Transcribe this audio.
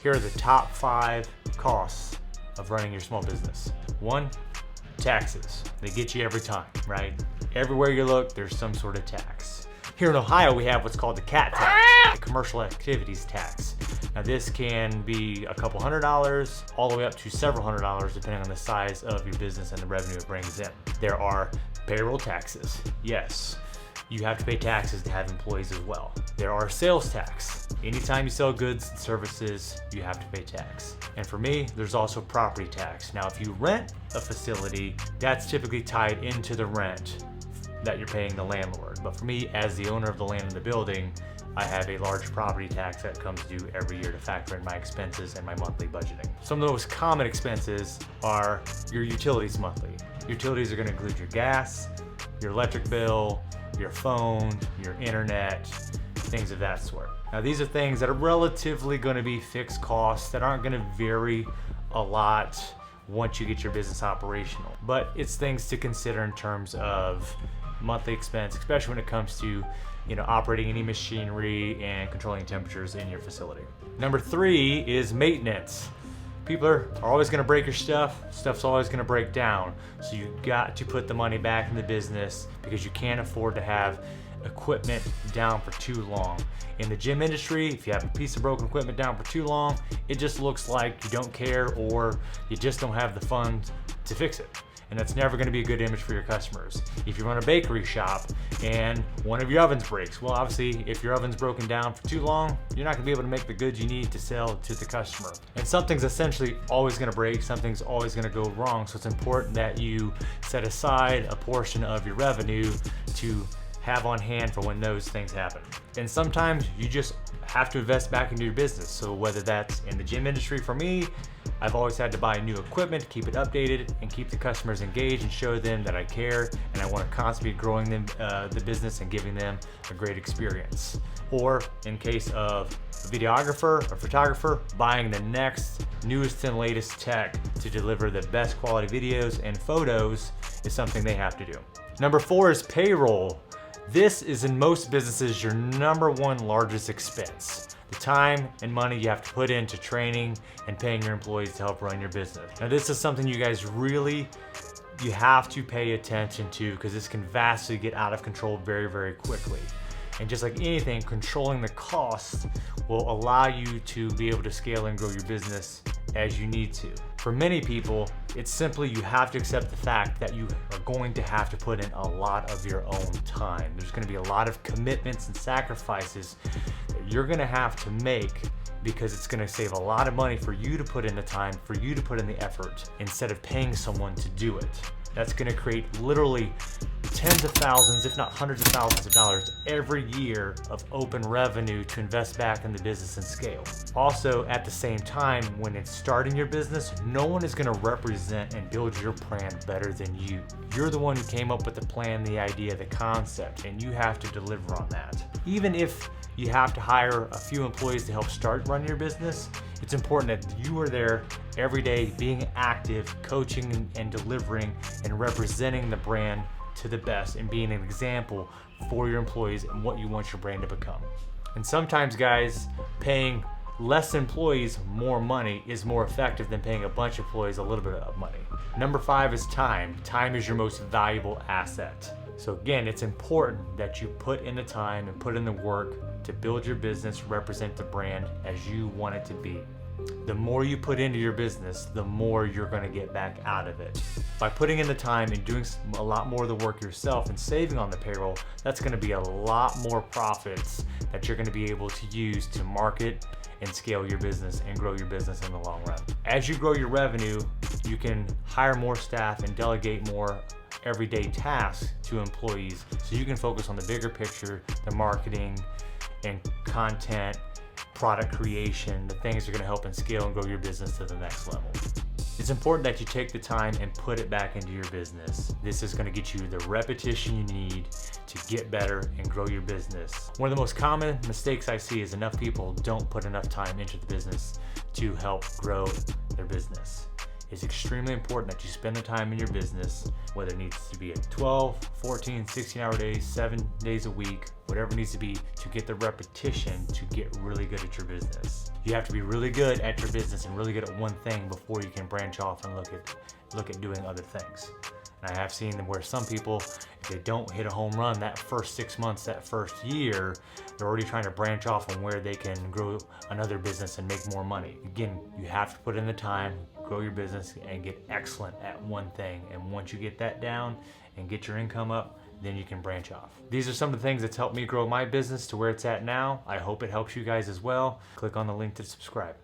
Here are the top 5 costs of running your small business. 1, taxes. They get you every time, right? Everywhere you look, there's some sort of tax. Here in Ohio, we have what's called the CAT tax, the commercial activities tax. Now this can be a couple $100s all the way up to several $100s depending on the size of your business and the revenue it brings in. There are payroll taxes. Yes, you have to pay taxes to have employees as well. There are sales tax. Anytime you sell goods and services, you have to pay tax. And for me, there's also property tax. Now, if you rent a facility, that's typically tied into the rent that you're paying the landlord. But for me, as the owner of the land and the building, I have a large property tax that comes due every year to factor in my expenses and my monthly budgeting. Some of the most common expenses are your utilities monthly. Utilities are going to include your gas, your electric bill, your phone, your internet, things of that sort. Now these are things that are relatively going to be fixed costs that aren't going to vary a lot once you get your business operational. But it's things to consider in terms of monthly expense, especially when it comes to operating any machinery and controlling temperatures in your facility. Number 3 is maintenance. People are always going to break your stuff. Stuff's always going to break down. So you got to put the money back in the business because you can't afford to have equipment down for too long. In the gym industry, if you have a piece of broken equipment down for too long, it just looks like you don't care or you just don't have the funds to fix it. And that's never going to be a good image for your customers. If you run a bakery shop and one of your ovens breaks, well, obviously, if your oven's broken down for too long, you're not going to be able to make the goods you need to sell to the customer. And something's essentially always going to break, something's always going to go wrong. So it's important that you set aside a portion of your revenue to have on hand for when those things happen. And sometimes you just have to invest back into your business. So whether that's in the gym industry, for me, I've always had to buy new equipment to keep it updated and keep the customers engaged and show them that I care and I want to constantly be growing them, the business and giving them a great experience. Or in case of a videographer or photographer, buying the next newest and latest tech to deliver the best quality videos and photos is something they have to do. Number 4 is payroll. This is in most businesses your number 1 largest expense. The time and money you have to put into training and paying your employees to help run your business. Now this is something you guys you have to pay attention to because this can vastly get out of control very, very quickly. And just like anything, controlling the costs will allow you to be able to scale and grow your business as you need to. For many people, it's simply you have to accept the fact that you are going to have to put in a lot of your own time. There's going to be a lot of commitments and sacrifices that you're going to have to make because it's going to save a lot of money for you to put in the time, for you to put in the effort, instead of paying someone to do it. That's going to create literally tens of thousands, if not hundreds of thousands of dollars every year of open revenue to invest back in the business and scale. Also, at the same time, when it's starting your business, no one is going to represent and build your plan better than you. You're the one who came up with the plan, the idea, the concept, and you have to deliver on that. Even if you have to hire a few employees to help start running your business, it's important that you are there every day being active, coaching and delivering and representing the brand to the best and being an example for your employees and what you want your brand to become. And sometimes, guys, paying less employees more money is more effective than paying a bunch of employees a little bit of money. Number 5 is time. Time is your most valuable asset. So again, it's important that you put in the time and put in the work to build your business, represent the brand as you want it to be. The more you put into your business, the more you're going to get back out of it. By putting in the time and doing a lot more of the work yourself and saving on the payroll, that's going to be a lot more profits that you're going to be able to use to market and scale your business and grow your business in the long run. As you grow your revenue, you can hire more staff and delegate more everyday tasks to employees so you can focus on the bigger picture, the marketing and content, product creation, the things that are going to help and scale and grow your business to the next level. It's important that you take the time and put it back into your business. This is going to get you the repetition you need to get better and grow your business. One of the most common mistakes I see is enough people don't put enough time into the business to help grow their business. It's extremely important that you spend the time in your business, whether it needs to be a 12, 14, 16-hour days, 7 days a week, whatever it needs to be, to get the repetition to get really good at your business. You have to be really good at your business and really good at one thing before you can branch off and look at doing other things. And I have seen where some people, if they don't hit a home run that first 6 months, that first year, they're already trying to branch off on where they can grow another business and make more money. Again, you have to put in the time, grow your business, and get excellent at one thing. And once you get that down and get your income up, then you can branch off. These are some of the things that's helped me grow my business to where it's at now. I hope it helps you guys as well. Click on the link to subscribe.